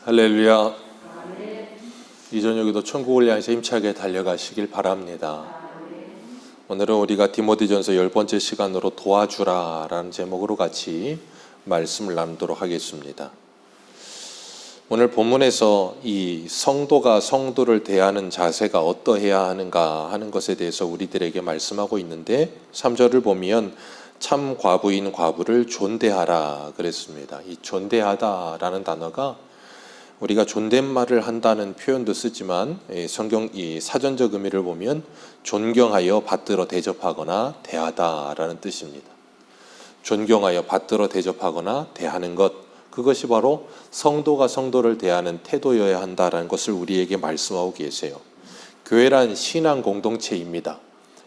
할렐루야. 이 저녁에도 천국을 향해서 힘차게 달려가시길 바랍니다. 오늘은 우리가 디모데전서 10번째 시간으로 도와주라 라는 제목으로 같이 말씀을 나누도록 하겠습니다. 오늘 본문에서 이 성도가 성도를 대하는 자세가 어떠해야 하는가 하는 것에 대해서 우리들에게 말씀하고 있는데 3절을 보면 참 과부인 과부를 존대하라 그랬습니다. 이 존대하다라는 단어가 우리가 존댓말을 한다는 표현도 쓰지만 성경 이 사전적 의미를 보면 존경하여 받들어 대접하거나 대하다라는 뜻입니다. 존경하여 받들어 대접하거나 대하는 것, 그것이 바로 성도가 성도를 대하는 태도여야 한다라는 것을 우리에게 말씀하고 계세요. 교회란 신앙 공동체입니다.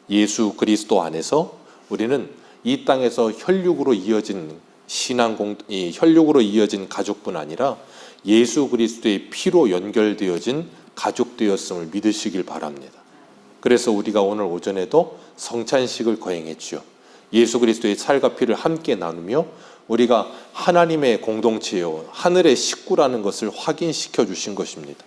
예수 그리스도 안에서 우리는 이 땅에서 혈육으로 이어진 혈육으로 이어진 가족뿐 아니라 예수 그리스도의 피로 연결되어진 가족되었음을 믿으시길 바랍니다. 그래서 우리가 오늘 오전에도 성찬식을 거행했죠. 예수 그리스도의 살과 피를 함께 나누며 우리가 하나님의 공동체요, 하늘의 식구라는 것을 확인시켜 주신 것입니다.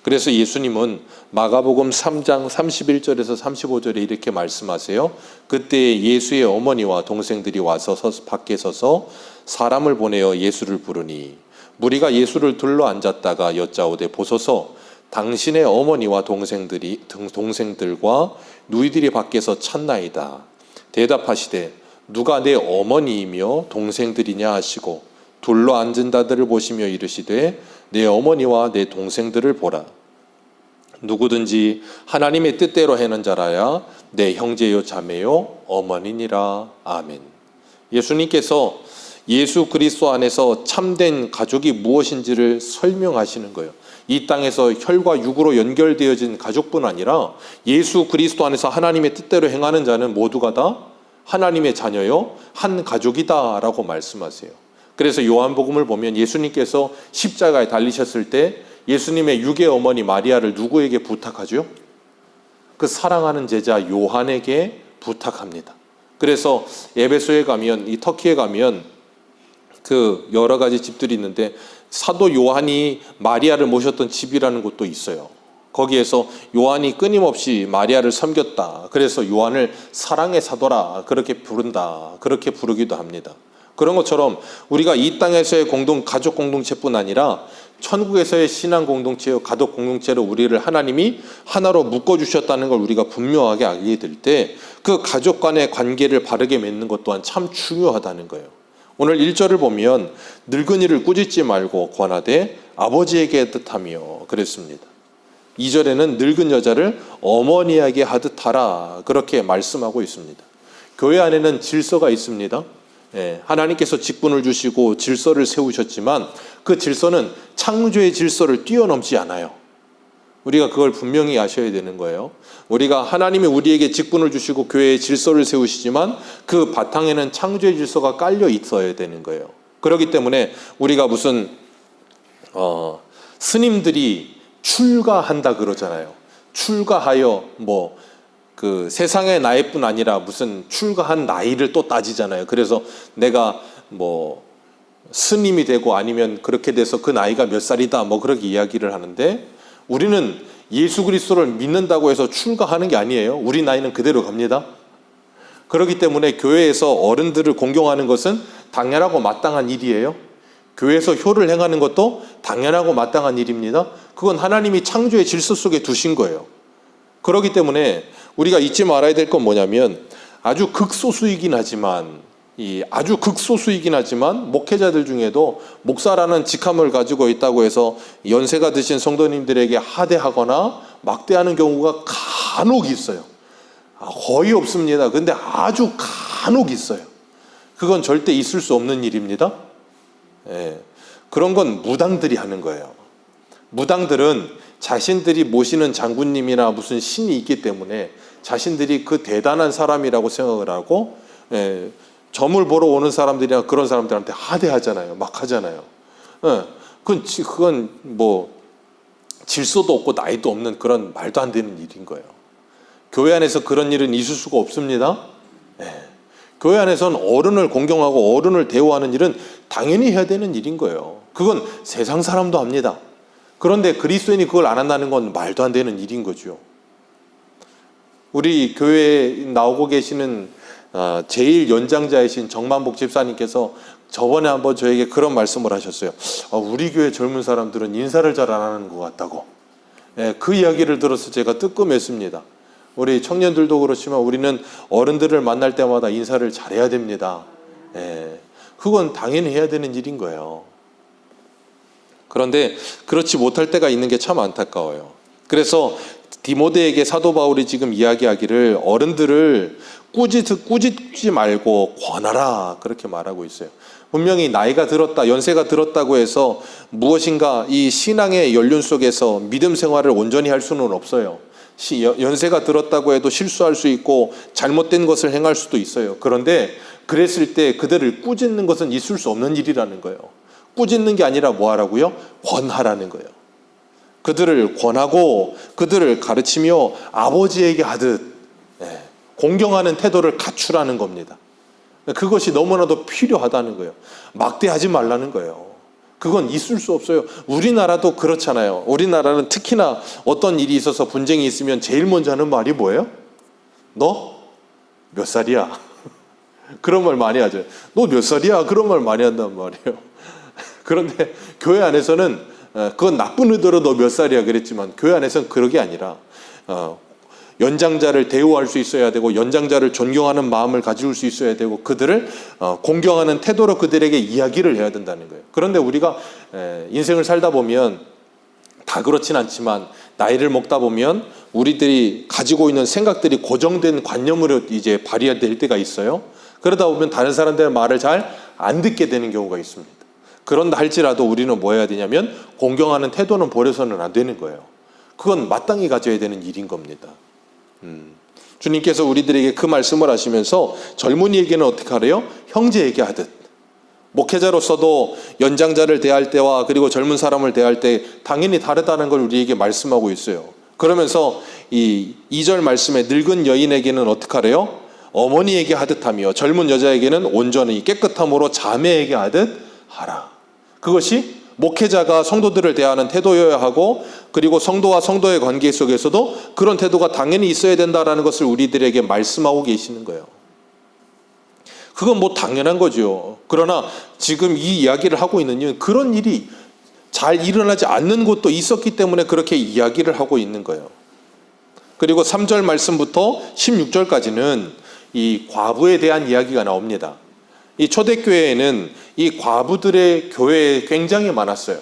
그래서 예수님은 마가복음 3장 31절에서 35절에 이렇게 말씀하세요. 그때 예수의 어머니와 동생들이 와서 밖에 서서 사람을 보내어 예수를 부르니 무리가 예수를 둘러 앉았다가 여짜오되 보소서 당신의 어머니와 동생들과 누이들이 밖에서 찾나이다. 대답하시되 누가 내 어머니이며 동생들이냐 하시고 둘러 앉은 자들을 보시며 이르시되 내 어머니와 내 동생들을 보라. 누구든지 하나님의 뜻대로 하는 자라야 내 형제요 자매요 어머니니라. 아멘. 예수님께서 예수 그리스도 안에서 참된 가족이 무엇인지를 설명하시는 거예요. 이 땅에서 혈과 육으로 연결되어진 가족뿐 아니라 예수 그리스도 안에서 하나님의 뜻대로 행하는 자는 모두가 다 하나님의 자녀요 한 가족이다 라고 말씀하세요. 그래서 요한복음을 보면 예수님께서 십자가에 달리셨을 때 예수님의 육의 어머니 마리아를 누구에게 부탁하죠? 그 사랑하는 제자 요한에게 부탁합니다. 그래서 에베소에 가면, 이 터키에 가면 그 여러 가지 집들이 있는데 사도 요한이 마리아를 모셨던 집이라는 곳도 있어요. 거기에서 요한이 끊임없이 마리아를 섬겼다. 그래서 요한을 사랑의 사도라 그렇게 부른다. 그렇게 부르기도 합니다. 그런 것처럼 우리가 이 땅에서의 가족 공동체뿐 아니라 천국에서의 신앙 공동체요 가족 공동체로 우리를 하나님이 하나로 묶어주셨다는 걸 우리가 분명하게 알게 될 때 그 가족 간의 관계를 바르게 맺는 것 또한 참 중요하다는 거예요. 오늘 1절을 보면 늙은이를 꾸짖지 말고 권하되 아버지에게 뜻하며 그랬습니다. 2절에는 늙은 여자를 어머니에게 하듯 하라 그렇게 말씀하고 있습니다. 교회 안에는 질서가 있습니다. 하나님께서 직분을 주시고 질서를 세우셨지만 그 질서는 창조의 질서를 뛰어넘지 않아요. 우리가 그걸 분명히 아셔야 되는 거예요. 우리가 하나님이 우리에게 직분을 주시고 교회의 질서를 세우시지만 그 바탕에는 창조의 질서가 깔려 있어야 되는 거예요. 그렇기 때문에 우리가 무슨 스님들이 출가한다 그러잖아요. 출가하여 그 세상의 나이뿐 아니라 무슨 출가한 나이를 또 따지잖아요. 그래서 내가 스님이 되고 아니면 그렇게 돼서 그 나이가 몇 살이다 그렇게 이야기를 하는데 우리는 예수 그리스도를 믿는다고 해서 출가하는 게 아니에요. 우리 나이는 그대로 갑니다. 그렇기 때문에 교회에서 어른들을 공경하는 것은 당연하고 마땅한 일이에요. 교회에서 효를 행하는 것도 당연하고 마땅한 일입니다. 그건 하나님이 창조의 질서 속에 두신 거예요. 그렇기 때문에 우리가 잊지 말아야 될 건 뭐냐면 아주 극소수이긴 하지만 목회자들 중에도 목사라는 직함을 가지고 있다고 해서 연세가 드신 성도님들에게 하대하거나 막대하는 경우가 간혹 있어요. 거의 없습니다. 근데 아주 간혹 있어요. 그건 절대 있을 수 없는 일입니다. 그런 건 무당들이 하는 거예요. 무당들은 자신들이 모시는 장군님이나 무슨 신이 있기 때문에 자신들이 그 대단한 사람이라고 생각을 하고 점을 보러 오는 사람들이나 그런 사람들한테 하대하잖아요. 막 하잖아요. 그건 질서도 없고 나이도 없는 그런 말도 안 되는 일인 거예요. 교회 안에서 그런 일은 있을 수가 없습니다. 교회 안에서는 어른을 공경하고 어른을 대우하는 일은 당연히 해야 되는 일인 거예요. 그건 세상 사람도 합니다. 그런데 그리스도인이 그걸 안 한다는 건 말도 안 되는 일인 거죠. 우리 교회에 나오고 계시는 제일 연장자이신 정만복 집사님께서 저번에 한번 저에게 그런 말씀을 하셨어요. 우리 교회 젊은 사람들은 인사를 잘 안 하는 것 같다고. 그 이야기를 들어서 제가 뜨끔했습니다. 우리 청년들도 그렇지만 우리는 어른들을 만날 때마다 인사를 잘해야 됩니다. 그건 당연히 해야 되는 일인 거예요. 그런데 그렇지 못할 때가 있는 게 참 안타까워요. 그래서 디모데에게 사도 바울이 지금 이야기하기를 어른들을 꾸짖지 말고 권하라 그렇게 말하고 있어요. 분명히 나이가 들었다, 연세가 들었다고 해서 무엇인가 이 신앙의 연륜 속에서 믿음 생활을 온전히 할 수는 없어요. 연세가 들었다고 해도 실수할 수 있고 잘못된 것을 행할 수도 있어요. 그런데 그랬을 때 그들을 꾸짖는 것은 있을 수 없는 일이라는 거예요. 꾸짖는 게 아니라 뭐 하라고요? 권하라는 거예요. 그들을 권하고 그들을 가르치며 아버지에게 하듯 공경하는 태도를 갖추라는 겁니다. 그것이 너무나도 필요하다는 거예요. 막대하지 말라는 거예요. 그건 있을 수 없어요. 우리나라도 그렇잖아요. 우리나라는 특히나 어떤 일이 있어서 분쟁이 있으면 제일 먼저 하는 말이 뭐예요? 너 몇 살이야? 그런 말 많이 하죠. 너 몇 살이야? 그런 말 많이 한단 말이에요. 그런데 교회 안에서는 그건 나쁜 의도로 너 몇 살이야 그랬지만 교회 안에서는 그런 게 아니라 연장자를 대우할 수 있어야 되고 연장자를 존경하는 마음을 가질 수 있어야 되고 그들을 공경하는 태도로 그들에게 이야기를 해야 된다는 거예요. 그런데 우리가 인생을 살다 보면 다 그렇진 않지만 나이를 먹다 보면 우리들이 가지고 있는 생각들이 고정된 관념으로 이제 발휘될 때가 있어요. 그러다 보면 다른 사람들의 말을 잘 안 듣게 되는 경우가 있습니다. 그런다 할지라도 우리는 뭐 해야 되냐면 공경하는 태도는 버려서는 안 되는 거예요. 그건 마땅히 가져야 되는 일인 겁니다. 주님께서 우리들에게 그 말씀을 하시면서 젊은이에게는 어떻게 하래요? 형제에게 하듯. 목회자로서도 연장자를 대할 때와 그리고 젊은 사람을 대할 때 당연히 다르다는 걸 우리에게 말씀하고 있어요. 그러면서 이 2절 말씀에 늙은 여인에게는 어떻게 하래요? 어머니에게 하듯 하며 젊은 여자에게는 온전히 깨끗함으로 자매에게 하듯 하라. 그것이 목회자가 성도들을 대하는 태도여야 하고 그리고 성도와 성도의 관계 속에서도 그런 태도가 당연히 있어야 된다는 것을 우리들에게 말씀하고 계시는 거예요. 그건 뭐 당연한 거죠. 그러나 지금 이 이야기를 하고 있는 이유는 그런 일이 잘 일어나지 않는 곳도 있었기 때문에 그렇게 이야기를 하고 있는 거예요. 그리고 3절 말씀부터 16절까지는 이 과부에 대한 이야기가 나옵니다. 이 초대교회에는 이 과부들의 교회에 굉장히 많았어요.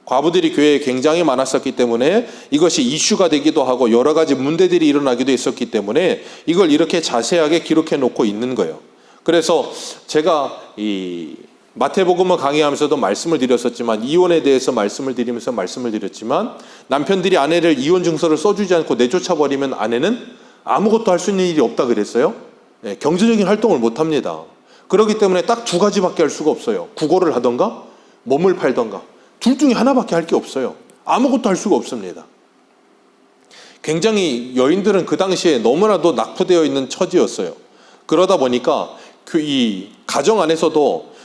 과부들이 교회에 굉장히 많았었기 때문에 이것이 이슈가 되기도 하고 여러 가지 문제들이 일어나기도 했었기 때문에 이걸 이렇게 자세하게 기록해 놓고 있는 거예요. 그래서 제가 이 마태복음을 강의하면서도 말씀을 드렸었지만 이혼에 대해서 말씀을 드리면서 말씀을 드렸지만 남편들이 아내를 이혼 증서를 써주지 않고 내쫓아 버리면 아내는 아무것도 할 수 있는 일이 없다 그랬어요. 경제적인 활동을 못 합니다. 그렇기 때문에 딱 두 가지밖에 할 수가 없어요. 국어를 하던가 몸을 팔던가 둘 중에 하나밖에 할 게 없어요. 아무것도 할 수가 없습니다. 굉장히 여인들은 그 당시에 너무나도 낙후되어 있는 처지였어요. 그러다 보니까 이 가정 안에서도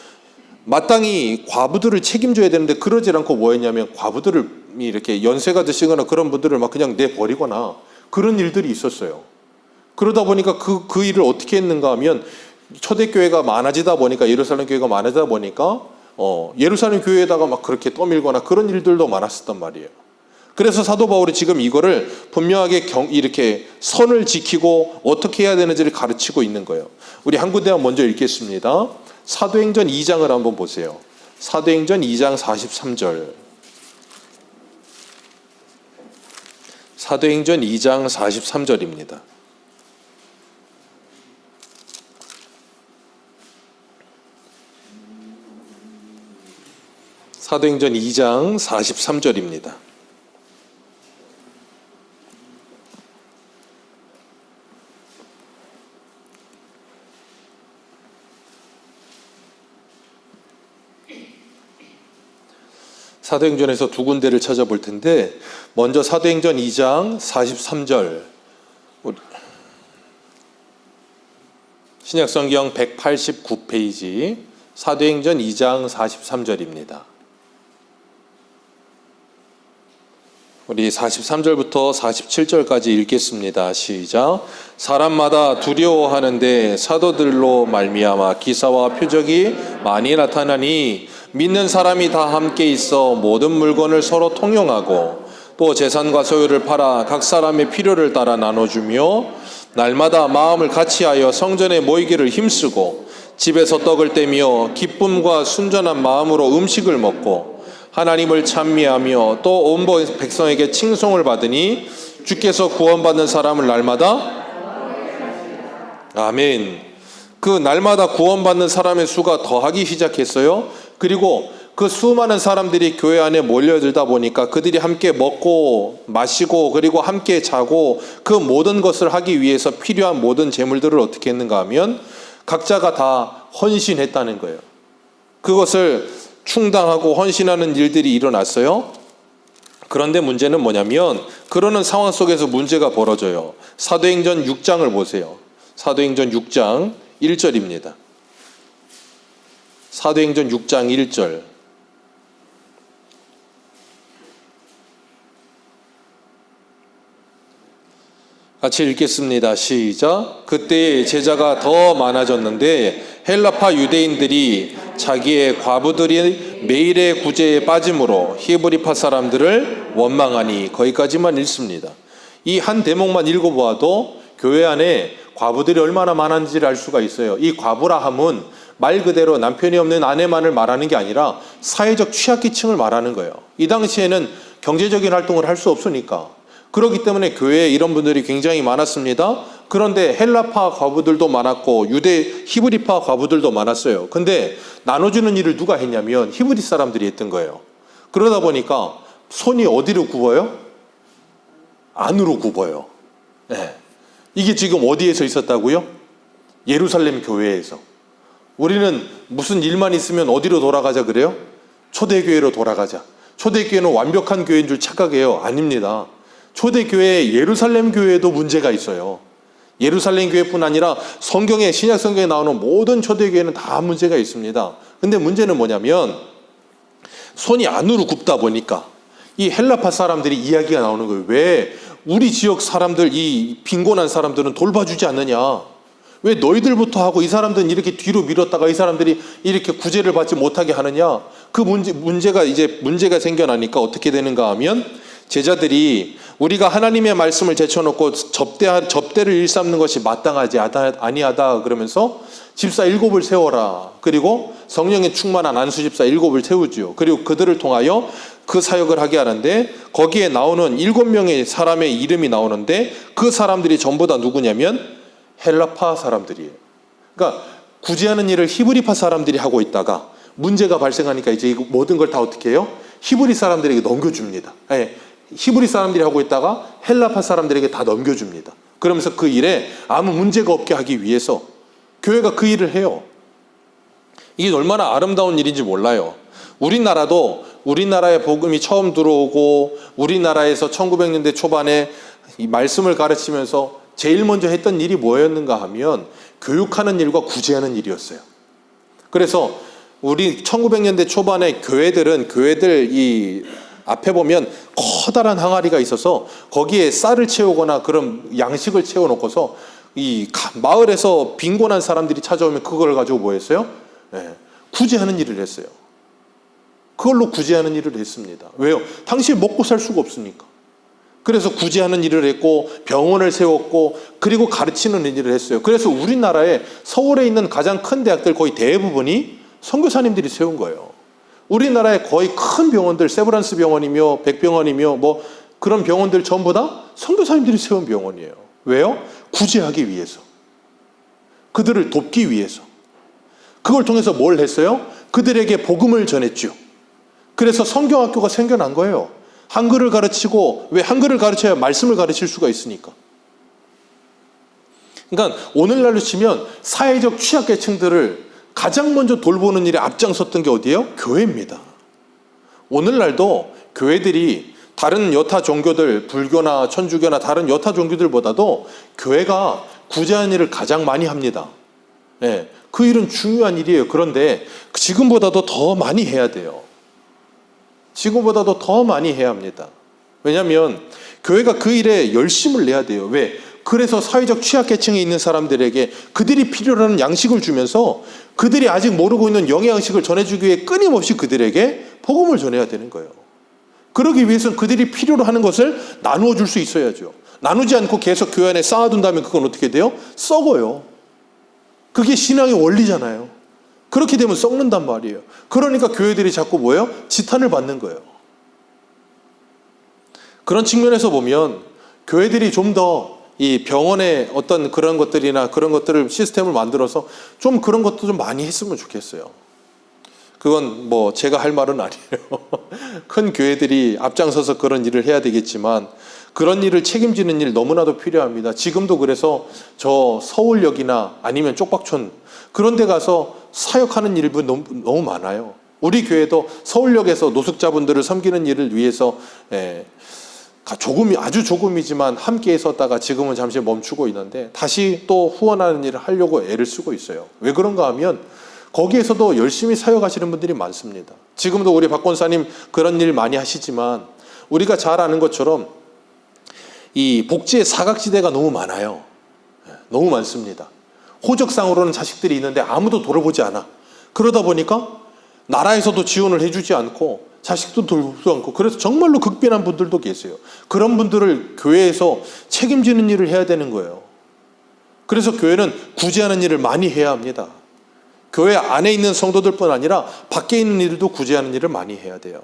마땅히 과부들을 책임져야 되는데 그러지 않고 뭐 했냐면 과부들을 이렇게 연세가 드시거나 그런 분들을 막 그냥 내버리거나 그런 일들이 있었어요. 그러다 보니까 그 일을 어떻게 했는가 하면 초대교회가 많아지다 보니까 예루살렘 교회가 많아지다 보니까 예루살렘 교회에다가 막 그렇게 떠밀거나 그런 일들도 많았었단 말이에요. 그래서 사도 바울이 지금 이거를 분명하게 이렇게 선을 지키고 어떻게 해야 되는지를 가르치고 있는 거예요. 우리 한 군데만 먼저 읽겠습니다. 사도행전 2장을 한번 보세요. 사도행전 2장 43절. 사도행전 2장 43절입니다. 사도행전 2장 43절입니다. 사도행전에서 두 군데를 찾아볼 텐데 먼저 사도행전 2장 43절 신약성경 189페이지 사도행전 2장 43절입니다. 우리 43절부터 47절까지 읽겠습니다. 시작. 사람마다 두려워하는데 사도들로 말미암아 기사와 표적이 많이 나타나니 믿는 사람이 다 함께 있어 모든 물건을 서로 통용하고 또 재산과 소유를 팔아 각 사람의 필요를 따라 나눠주며 날마다 마음을 같이하여 성전에 모이기를 힘쓰고 집에서 떡을 떼며 기쁨과 순전한 마음으로 음식을 먹고 하나님을 찬미하며 또 온 백성에게 칭송을 받으니 주께서 구원받는 사람을 날마다 아멘. 그 날마다 구원받는 사람의 수가 더하기 시작했어요. 그리고 그 수많은 사람들이 교회 안에 몰려들다 보니까 그들이 함께 먹고 마시고 그리고 함께 자고 그 모든 것을 하기 위해서 필요한 모든 재물들을 어떻게 했는가 하면 각자가 다 헌신했다는 거예요. 그것을 충당하고 헌신하는 일들이 일어났어요. 그런데 문제는 뭐냐면 그러는 상황 속에서 문제가 벌어져요. 사도행전 6장을 보세요. 사도행전 6장 1절입니다. 사도행전 6장 1절. 같이 읽겠습니다. 시작. 그때 제자가 더 많아졌는데 헬라파 유대인들이 자기의 과부들이 매일의 구제에 빠짐으로 히브리파 사람들을 원망하니 거기까지만 읽습니다. 이 한 대목만 읽어보아도 교회 안에 과부들이 얼마나 많은지를 알 수가 있어요. 이 과부라 함은 말 그대로 남편이 없는 아내만을 말하는 게 아니라 사회적 취약계층을 말하는 거예요. 이 당시에는 경제적인 활동을 할 수 없으니까. 그렇기 때문에 교회에 이런 분들이 굉장히 많았습니다. 그런데 헬라파 과부들도 많았고 히브리파 과부들도 많았어요. 근데 나눠주는 일을 누가 했냐면 히브리 사람들이 했던 거예요. 그러다 보니까 손이 어디로 굽어요? 안으로 굽어요. 네. 이게 지금 어디에서 있었다고요? 예루살렘 교회에서. 우리는 무슨 일만 있으면 어디로 돌아가자 그래요? 초대교회로 돌아가자. 초대교회는 완벽한 교회인 줄 착각해요. 아닙니다. 초대교회 예루살렘 교회에도 문제가 있어요. 예루살렘 교회뿐 아니라 성경에 신약 성경에 나오는 모든 초대교회는 다 문제가 있습니다. 근데 문제는 뭐냐면 손이 안으로 굽다 보니까 이 헬라파 사람들이 이야기가 나오는 거예요. 왜 우리 지역 사람들 이 빈곤한 사람들은 돌봐주지 않느냐? 왜 너희들부터 하고 이 사람들은 이렇게 뒤로 밀었다가 이 사람들이 이렇게 구제를 받지 못하게 하느냐? 그 문제가 생겨나니까 어떻게 되는가 하면 제자들이 우리가 하나님의 말씀을 제쳐놓고 접대를 일삼는 것이 마땅하지 아니하다 그러면서 집사 7을 세워라. 그리고 성령에 충만한 안수 집사 7을 세우지요. 그리고 그들을 통하여 그 사역을 하게 하는데 거기에 나오는 7명의 사람의 이름이 나오는데 그 사람들이 전부 다 누구냐면 헬라파 사람들이에요. 그러니까 구제하는 일을 히브리파 사람들이 하고 있다가 문제가 발생하니까 이제 모든 걸 다 어떻게 해요? 히브리 사람들에게 넘겨줍니다. 네. 히브리 사람들이 하고 있다가 헬라파 사람들에게 다 넘겨줍니다. 그러면서 그 일에 아무 문제가 없게 하기 위해서 교회가 그 일을 해요. 이게 얼마나 아름다운 일인지 몰라요. 우리나라에 복음이 처음 들어오고 우리나라에서 1900년대 초반에 이 말씀을 가르치면서 제일 먼저 했던 일이 뭐였는가 하면 교육하는 일과 구제하는 일이었어요. 그래서 우리 1900년대 초반에 교회들 이 앞에 보면 커다란 항아리가 있어서 거기에 쌀을 채우거나 그런 양식을 채워놓고서 이 마을에서 빈곤한 사람들이 찾아오면 그걸 가지고 뭐 했어요? 네, 구제하는 일을 했어요. 그걸로 구제하는 일을 했습니다. 왜요? 당시에 먹고 살 수가 없으니까. 그래서 구제하는 일을 했고 병원을 세웠고 그리고 가르치는 일을 했어요. 그래서 우리나라에 서울에 있는 가장 큰 대학들 거의 대부분이 선교사님들이 세운 거예요. 우리나라의 거의 큰 병원들, 세브란스 병원이며 백병원이며 뭐 그런 병원들 전부 다 선교사님들이 세운 병원이에요. 왜요? 구제하기 위해서. 그들을 돕기 위해서. 그걸 통해서 뭘 했어요? 그들에게 복음을 전했죠. 그래서 성경학교가 생겨난 거예요. 한글을 가르치고, 왜 한글을 가르쳐야 말씀을 가르칠 수가 있으니까. 그러니까 오늘날로 치면 사회적 취약계층들을 가장 먼저 돌보는 일에 앞장섰던 게 어디예요? 교회입니다. 오늘날도 교회들이 다른 여타 종교들, 불교나 천주교나 다른 여타 종교들보다도 교회가 구제하는 일을 가장 많이 합니다. 예, 그 일은 중요한 일이에요. 그런데 지금보다도 더 많이 해야 돼요. 지금보다도 더 많이 해야 합니다. 왜냐하면 교회가 그 일에 열심을 내야 돼요. 왜? 그래서 사회적 취약계층에 있는 사람들에게 그들이 필요로 하는 양식을 주면서 그들이 아직 모르고 있는 영양식을 전해주기 위해 끊임없이 그들에게 복음을 전해야 되는 거예요. 그러기 위해서는 그들이 필요로 하는 것을 나누어 줄 수 있어야죠. 나누지 않고 계속 교회 안에 쌓아둔다면 그건 어떻게 돼요? 썩어요. 그게 신앙의 원리잖아요. 그렇게 되면 썩는단 말이에요. 그러니까 교회들이 자꾸 뭐예요? 지탄을 받는 거예요. 그런 측면에서 보면 교회들이 좀 더 이 병원의 어떤 그런 것들이나 그런 것들을 시스템을 만들어서 좀 그런 것도 좀 많이 했으면 좋겠어요. 그건 뭐 제가 할 말은 아니에요. 큰 교회들이 앞장서서 그런 일을 해야 되겠지만 그런 일을 책임지는 일 너무나도 필요합니다. 지금도 그래서 저 서울역이나 아니면 쪽박촌 그런 데 가서 사역하는 일도 너무 많아요. 우리 교회도 서울역에서 노숙자분들을 섬기는 일을 위해서 아주 조금이지만 함께 있었다가 지금은 잠시 멈추고 있는데 다시 또 후원하는 일을 하려고 애를 쓰고 있어요. 왜 그런가 하면 거기에서도 열심히 사역하시는 분들이 많습니다. 지금도 우리 박 권사님 그런 일 많이 하시지만 우리가 잘 아는 것처럼 이 복지의 사각지대가 너무 많아요. 너무 많습니다. 호적상으로는 자식들이 있는데 아무도 돌아보지 않아. 그러다 보니까 나라에서도 지원을 해주지 않고 자식도 돌보지 않고 그래서 정말로 극빈한 분들도 계세요. 그런 분들을 교회에서 책임지는 일을 해야 되는 거예요. 그래서 교회는 구제하는 일을 많이 해야 합니다. 교회 안에 있는 성도들뿐 아니라 밖에 있는 일도 구제하는 일을 많이 해야 돼요.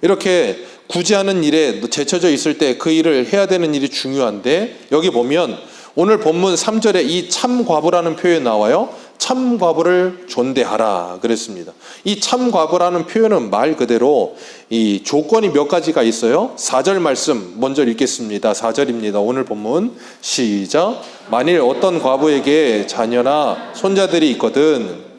이렇게 구제하는 일에 제쳐져 있을 때 그 일을 해야 되는 일이 중요한데 여기 보면 오늘 본문 3절에 이 참과부라는 표현이 나와요. 참과부를 존대하라 그랬습니다. 이 참과부라는 표현은 말 그대로 이 조건이 몇 가지가 있어요. 4절 말씀 먼저 읽겠습니다. 4절입니다. 오늘 본문 시작. 만일 어떤 과부에게 자녀나 손자들이 있거든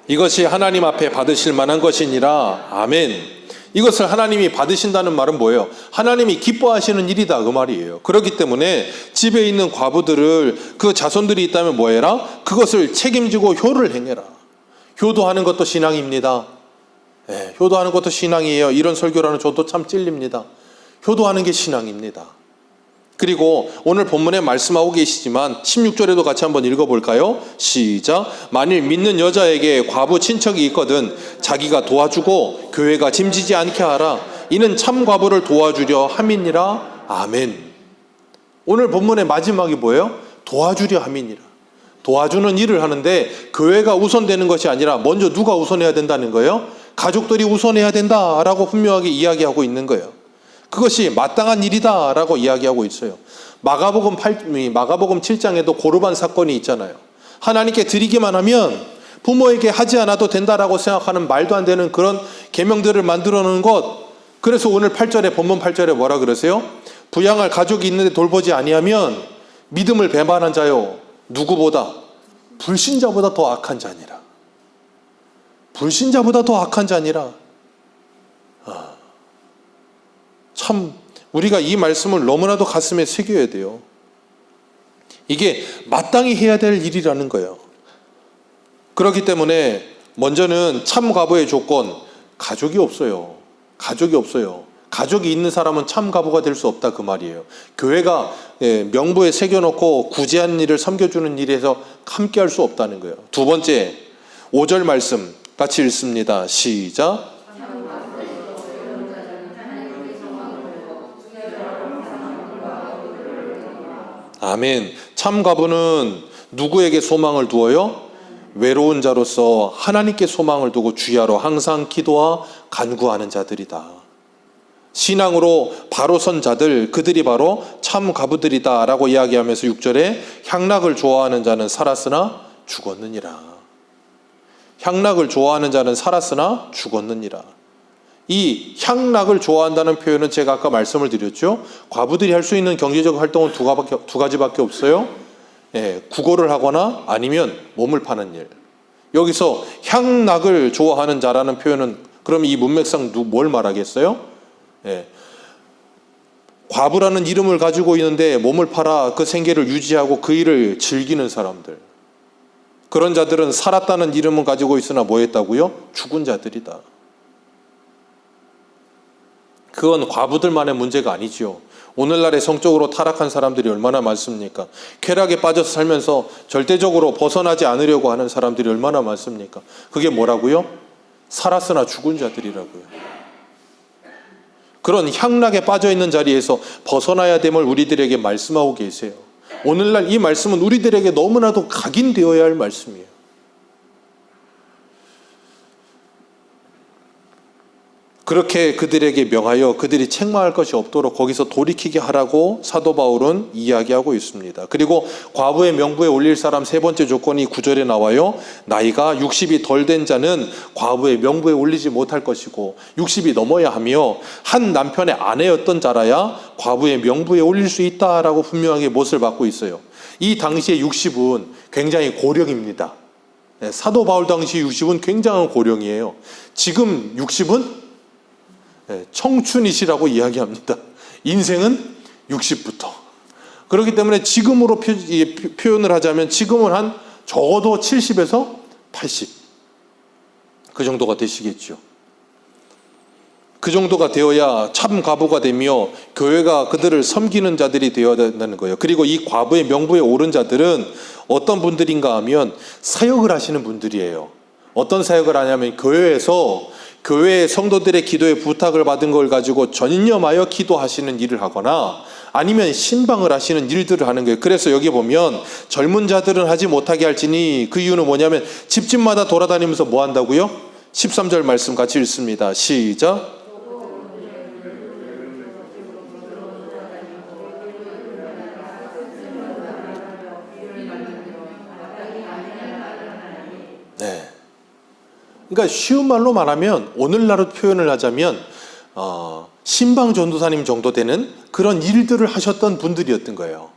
이것이 하나님 앞에 받으실 만한 것이니라. 아멘. 이것을 하나님이 받으신다는 말은 뭐예요? 하나님이 기뻐하시는 일이다 그 말이에요. 그렇기 때문에 집에 있는 과부들을 그 자손들이 있다면 뭐 해라? 그것을 책임지고 효를 행해라. 효도하는 것도 신앙입니다. 효도하는 것도 신앙이에요. 이런 설교라는 저도 참 찔립니다. 효도하는 게 신앙입니다. 그리고 오늘 본문에 말씀하고 계시지만 16절에도 같이 한번 읽어볼까요? 시작. 만일 믿는 여자에게 과부 친척이 있거든 자기가 도와주고 교회가 짐지지 않게 하라. 이는 참 과부를 도와주려 함이니라. 아멘. 오늘 본문의 마지막이 뭐예요? 도와주려 함이니라. 도와주는 일을 하는데 교회가 우선되는 것이 아니라 먼저 누가 우선해야 된다는 거예요? 가족들이 우선해야 된다라고 분명하게 이야기하고 있는 거예요. 그것이 마땅한 일이다라고 이야기하고 있어요. 마가복음 7장에도 고르반 사건이 있잖아요. 하나님께 드리기만 하면 부모에게 하지 않아도 된다라고 생각하는 말도 안 되는 그런 계명들을 만들어 놓은 것. 그래서 오늘 본문 8절에 뭐라 그러세요? 부양할 가족이 있는데 돌보지 아니하면 믿음을 배반한 자요. 누구보다? 불신자보다 더 악한 자니라. 불신자보다 더 악한 자니라. 참 우리가 이 말씀을 너무나도 가슴에 새겨야 돼요. 이게 마땅히 해야 될 일이라는 거예요. 그렇기 때문에 먼저는 참 과부의 조건, 가족이 없어요. 가족이 없어요. 가족이 있는 사람은 참 과부가 될 수 없다 그 말이에요. 교회가 명부에 새겨놓고 구제하는 일을 섬겨주는 일에서 함께 할 수 없다는 거예요. 두 번째 5절 말씀 같이 읽습니다. 시작. 아멘. 참 과부는 누구에게 소망을 두어요? 외로운 자로서 하나님께 소망을 두고 주야로 항상 기도와 간구하는 자들이다. 신앙으로 바로 선 자들, 그들이 바로 참 과부들이다 라고 이야기하면서 6절에 향락을 좋아하는 자는 살았으나 죽었느니라. 향락을 좋아하는 자는 살았으나 죽었느니라. 이 향락을 좋아한다는 표현은 제가 아까 말씀을 드렸죠. 과부들이 할 수 있는 경제적 활동은 두 가지밖에 없어요. 구걸을 하거나 아니면 몸을 파는 일. 여기서 향락을 좋아하는 자라는 표현은 그럼 이 문맥상 뭘 말하겠어요? 과부라는 이름을 가지고 있는데 몸을 팔아 그 생계를 유지하고 그 일을 즐기는 사람들. 그런 자들은 살았다는 이름을 가지고 있으나 뭐 했다고요? 죽은 자들이다. 그건 과부들만의 문제가 아니죠. 오늘날의 성적으로 타락한 사람들이 얼마나 많습니까? 쾌락에 빠져서 살면서 절대적으로 벗어나지 않으려고 하는 사람들이 얼마나 많습니까? 그게 뭐라고요? 살았으나 죽은 자들이라고요. 그런 향락에 빠져있는 자리에서 벗어나야 됨을 우리들에게 말씀하고 계세요. 오늘날 이 말씀은 우리들에게 너무나도 각인되어야 할 말씀이에요. 그렇게 그들에게 명하여 그들이 책망할 것이 없도록 거기서 돌이키게 하라고 사도 바울은 이야기하고 있습니다. 그리고 과부의 명부에 올릴 사람 세 번째 조건이 9절에 나와요. 나이가 60이 덜 된 자는 과부의 명부에 올리지 못할 것이고 60이 넘어야 하며 한 남편의 아내였던 자라야 과부의 명부에 올릴 수 있다라고 분명하게 못을 받고 있어요. 이 당시의 60은 굉장히 고령입니다. 사도 바울 당시 60은 굉장한 고령이에요. 지금 60은 청춘이시라고 이야기합니다. 인생은 60부터. 그렇기 때문에 지금으로 표현을 하자면 지금은 한 적어도 70에서 80. 그 정도가 되시겠죠. 그 정도가 되어야 참 과부가 되며 교회가 그들을 섬기는 자들이 되어야 된다는 거예요. 그리고 이 과부의 명부에 오른 자들은 어떤 분들인가 하면 사역을 하시는 분들이에요. 어떤 사역을 하냐면 교회의 성도들의 기도에 부탁을 받은 걸 가지고 전념하여 기도하시는 일을 하거나 아니면 신방을 하시는 일들을 하는 거예요. 그래서 여기 보면 젊은 자들은 하지 못하게 할지니 그 이유는 뭐냐면 집집마다 돌아다니면서 뭐 한다고요? 13절 말씀 같이 읽습니다. 시작. 네. 그러니까 쉬운 말로 말하면 오늘날로 표현을 하자면 신방 전도사님 정도 되는 그런 일들을 하셨던 분들이었던 거예요.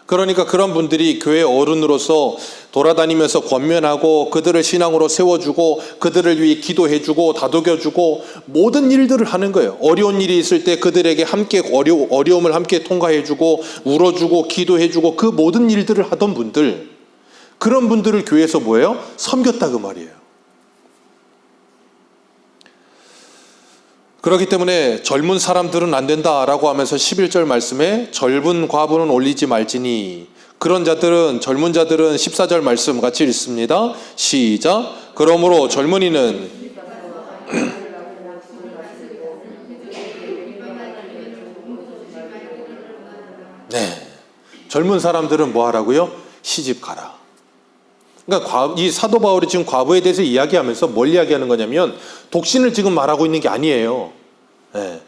그러니까 그런 분들이 교회 어른으로서 돌아다니면서 권면하고 그들을 신앙으로 세워주고 그들을 위해 기도해주고 다독여주고 모든 일들을 하는 거예요. 어려운 일이 있을 때 그들에게 함께 어려움을 함께 통과해주고 울어주고 기도해주고 그 모든 일들을 하던 분들, 그런 분들을 교회에서 뭐예요? 섬겼다 그 말이에요. 그렇기 때문에 젊은 사람들은 안 된다라고 하면서 11절 말씀에 젊은 과부는 올리지 말지니 그런 자들은 젊은 자들은 14절 말씀 같이 읽습니다. 시작. 그러므로 젊은이는 네, 젊은 사람들은 뭐 하라고요? 시집 가라. 그러니까 이 사도 바울이 지금 과부에 대해서 이야기하면서 뭘 이야기하는 거냐면 독신을 지금 말하고 있는 게 아니에요. 네.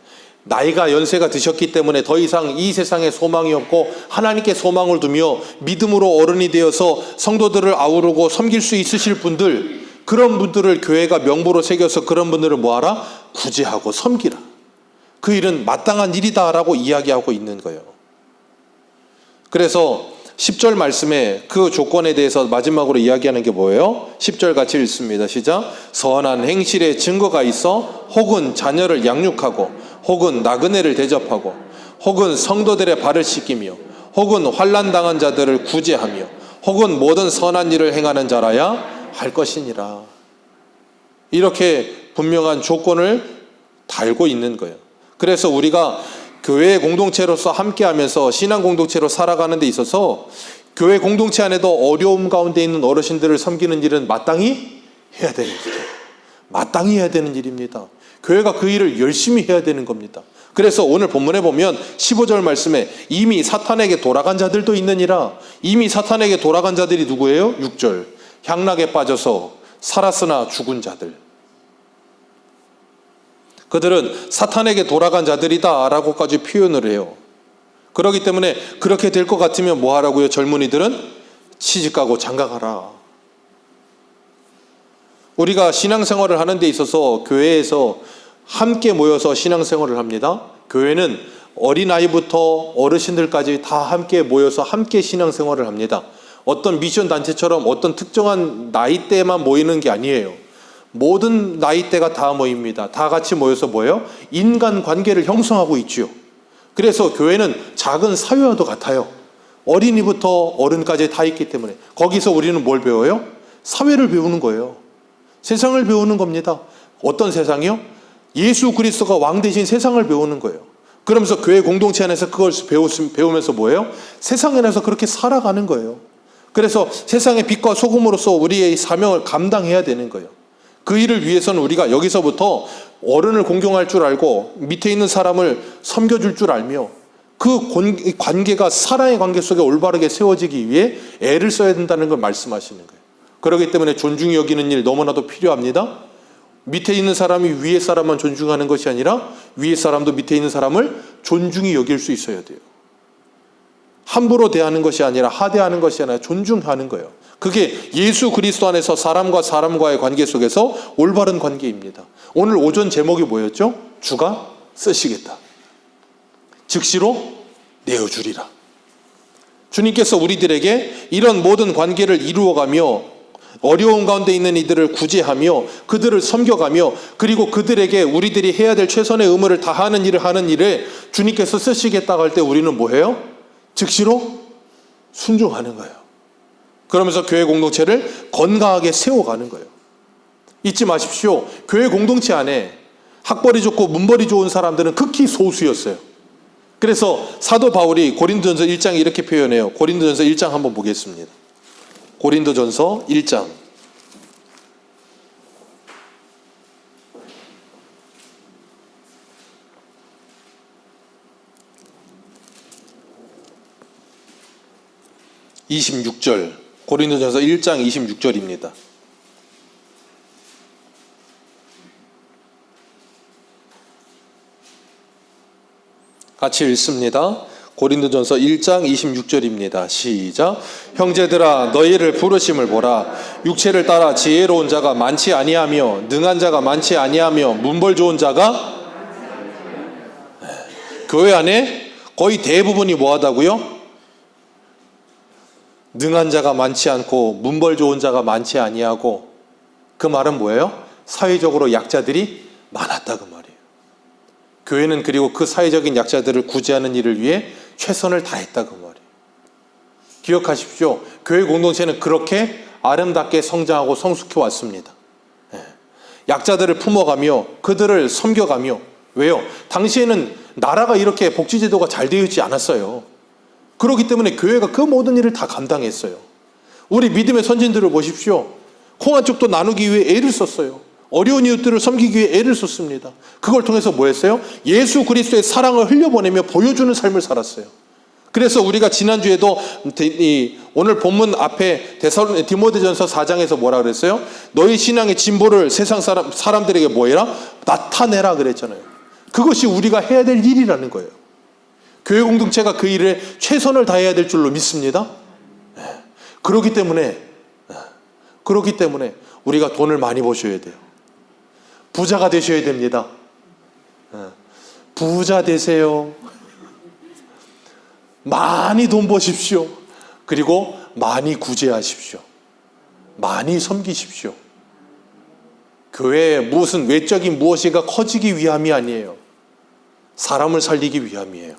나이가 연세가 드셨기 때문에 더 이상 이 세상에 소망이 없고 하나님께 소망을 두며 믿음으로 어른이 되어서 성도들을 아우르고 섬길 수 있으실 분들, 그런 분들을 교회가 명부로 새겨서 그런 분들을 뭐하라? 구제하고 섬기라. 그 일은 마땅한 일이다라고 이야기하고 있는 거예요. 그래서 10절 말씀에 그 조건에 대해서 마지막으로 이야기하는 게 뭐예요? 10절 같이 읽습니다. 시작. 선한 행실에 증거가 있어 혹은 자녀를 양육하고 혹은 나그네를 대접하고 혹은 성도들의 발을 씻기며 혹은 환난 당한 자들을 구제하며 혹은 모든 선한 일을 행하는 자라야 할 것이니라. 이렇게 분명한 조건을 달고 있는 거예요. 그래서 우리가 교회 공동체로서 함께하면서 신앙 공동체로 살아가는 데 있어서 교회 공동체 안에도 어려움 가운데 있는 어르신들을 섬기는 일은 마땅히 해야 되는 일이에요. 마땅히 해야 되는 일입니다. 교회가 그 일을 열심히 해야 되는 겁니다. 그래서 오늘 본문에 보면 15절 말씀에 이미 사탄에게 돌아간 자들도 있느니라. 이미 사탄에게 돌아간 자들이 누구예요? 6절. 향락에 빠져서 살았으나 죽은 자들. 그들은 사탄에게 돌아간 자들이다 라고까지 표현을 해요. 그렇기 때문에 그렇게 될 것 같으면 뭐 하라고요? 젊은이들은 시집가고 장가가라. 우리가 신앙생활을 하는 데 있어서 교회에서 함께 모여서 신앙생활을 합니다. 교회는 어린아이부터 어르신들까지 다 함께 모여서 함께 신앙생활을 합니다. 어떤 미션 단체처럼 어떤 특정한 나이대에만 모이는 게 아니에요. 모든 나이대가 다 모입니다. 다 같이 모여서 뭐예요? 인간관계를 형성하고 있죠. 그래서 교회는 작은 사회와도 같아요. 어린이부터 어른까지 다 있기 때문에 거기서 우리는 뭘 배워요? 사회를 배우는 거예요. 세상을 배우는 겁니다. 어떤 세상이요? 예수 그리스도가 왕 대신 세상을 배우는 거예요. 그러면서 교회 공동체 안에서 그걸 배우면서 뭐예요? 세상 안에서 그렇게 살아가는 거예요. 그래서 세상의 빛과 소금으로서 우리의 사명을 감당해야 되는 거예요. 그 일을 위해서는 우리가 여기서부터 어른을 공경할 줄 알고 밑에 있는 사람을 섬겨줄 줄 알며 그 관계가 사랑의 관계 속에 올바르게 세워지기 위해 애를 써야 된다는 걸 말씀하시는 거예요. 그렇기 때문에 존중히 여기는 일 너무나도 필요합니다. 밑에 있는 사람이 위에 사람만 존중하는 것이 아니라 위에 사람도 밑에 있는 사람을 존중히 여길 수 있어야 돼요. 함부로 대하는 것이 아니라 하대하는 것이 아니라 존중하는 거예요. 그게 예수 그리스도 안에서 사람과 사람과의 관계 속에서 올바른 관계입니다. 오늘 오전 제목이 뭐였죠? 주가 쓰시겠다. 즉시로 내어주리라. 주님께서 우리들에게 이런 모든 관계를 이루어가며 어려운 가운데 있는 이들을 구제하며 그들을 섬겨가며 그리고 그들에게 우리들이 해야 될 최선의 의무를 다하는 일을 하는 일에 주님께서 쓰시겠다고 할 때 우리는 뭐해요? 즉시로 순종하는 거예요. 그러면서 교회 공동체를 건강하게 세워가는 거예요. 잊지 마십시오. 교회 공동체 안에 학벌이 좋고 문벌이 좋은 사람들은 극히 소수였어요. 그래서 사도 바울이 고린도전서 1장에 이렇게 표현해요. 고린도전서 1장 한번 보겠습니다. 고린도전서 1장 26절, 고린도전서 1장 26절입니다. 같이 읽습니다. 고린도전서 1장 26절입니다. 시작. 형제들아 너희를 부르심을 보라. 육체를 따라 지혜로운 자가 많지 아니하며 능한 자가 많지 아니하며 문벌 좋은 자가 교회 안에 거의 대부분이 뭐하다고요? 능한 자가 많지 않고 문벌 좋은 자가 많지 아니하고 그 말은 뭐예요? 사회적으로 약자들이 많았다 그 말이에요. 교회는 그리고 그 사회적인 약자들을 구제하는 일을 위해 최선을 다했다 그 말이에요. 기억하십시오. 교회 공동체는 그렇게 아름답게 성장하고 성숙해 왔습니다. 약자들을 품어가며 그들을 섬겨가며 왜요? 당시에는 나라가 이렇게 복지제도가 잘 되어 있지 않았어요. 그렇기 때문에 교회가 그 모든 일을 다 감당했어요. 우리 믿음의 선진들을 보십시오. 홍한쪽도 나누기 위해 애를 썼어요. 어려운 이웃들을 섬기기 위해 애를 썼습니다. 그걸 통해서 뭐 했어요? 예수 그리스도의 사랑을 흘려보내며 보여주는 삶을 살았어요. 그래서 우리가 지난주에도 오늘 본문 앞에 디모데전서 4장에서 뭐라 그랬어요? 너희 신앙의 진보를 세상 사람들에게 뭐 해라? 나타내라 그랬잖아요. 그것이 우리가 해야 될 일이라는 거예요. 교회 공동체가 그 일에 최선을 다해야 될 줄로 믿습니다. 그렇기 때문에 우리가 돈을 많이 버셔야 돼요. 부자가 되셔야 됩니다. 부자 되세요. 많이 돈 버십시오. 그리고 많이 구제하십시오. 많이 섬기십시오. 교회에 무슨 외적인 무엇이가 커지기 위함이 아니에요. 사람을 살리기 위함이에요.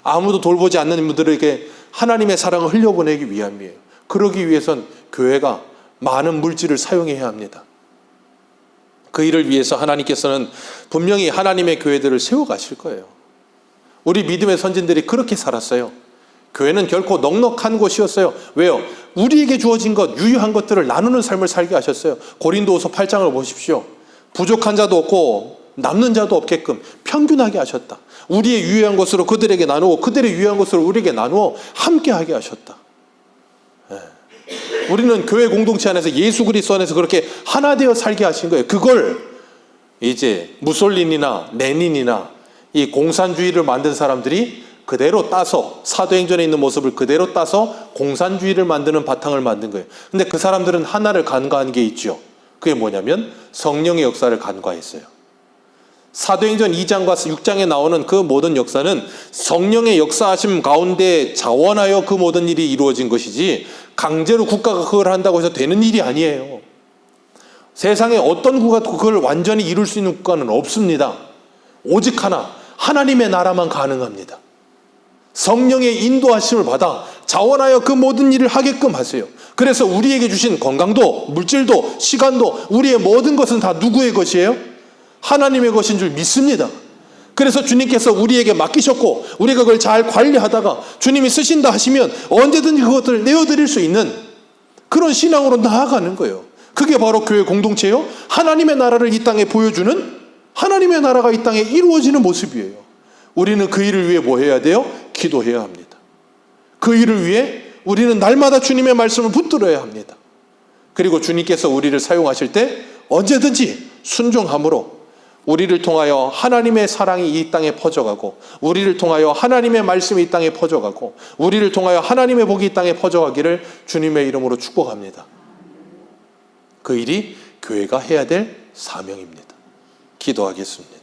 아무도 돌보지 않는 분들에게 하나님의 사랑을 흘려보내기 위함이에요. 그러기 위해선 교회가 많은 물질을 사용해야 합니다. 그 일을 위해서 하나님께서는 분명히 하나님의 교회들을 세워가실 거예요. 우리 믿음의 선진들이 그렇게 살았어요. 교회는 결코 넉넉한 곳이었어요. 왜요? 우리에게 주어진 것, 유효한 것들을 나누는 삶을 살게 하셨어요. 고린도후서 8장을 보십시오. 부족한 자도 없고 남는 자도 없게끔 평균하게 하셨다. 우리의 유효한 것으로 그들에게 나누고 그들의 유효한 것으로 우리에게 나누어 함께하게 하셨다. 우리는 교회 공동체 안에서 예수 그리스도 안에서 그렇게 하나 되어 살게 하신 거예요. 그걸 이제 무솔린이나 레닌이나 이 공산주의를 만든 사람들이 그대로 따서 사도행전에 있는 모습을 그대로 따서 공산주의를 만드는 바탕을 만든 거예요. 근데 그 사람들은 하나를 간과한 게 있죠. 그게 뭐냐면 성령의 역사를 간과했어요. 사도행전 2장과 6장에 나오는 그 모든 역사는 성령의 역사하심 가운데 자원하여 그 모든 일이 이루어진 것이지 강제로 국가가 그걸 한다고 해서 되는 일이 아니에요. 세상에 어떤 국가도 그걸 완전히 이룰 수 있는 국가는 없습니다. 오직 하나, 하나님의 나라만 가능합니다. 성령의 인도하심을 받아 자원하여 그 모든 일을 하게끔 하세요. 그래서 우리에게 주신 건강도, 물질도, 시간도, 우리의 모든 것은 다 누구의 것이에요? 하나님의 것인 줄 믿습니다. 그래서 주님께서 우리에게 맡기셨고 우리가 그걸 잘 관리하다가 주님이 쓰신다 하시면 언제든지 그것들을 내어드릴 수 있는 그런 신앙으로 나아가는 거예요. 그게 바로 교회 공동체요. 하나님의 나라를 이 땅에 보여주는, 하나님의 나라가 이 땅에 이루어지는 모습이에요. 우리는 그 일을 위해 뭐 해야 돼요? 기도해야 합니다. 그 일을 위해 우리는 날마다 주님의 말씀을 붙들어야 합니다. 그리고 주님께서 우리를 사용하실 때 언제든지 순종함으로 우리를 통하여 하나님의 사랑이 이 땅에 퍼져가고, 우리를 통하여 하나님의 말씀이 이 땅에 퍼져가고, 우리를 통하여 하나님의 복이 이 땅에 퍼져가기를 주님의 이름으로 축복합니다. 그 일이 교회가 해야 될 사명입니다. 기도하겠습니다.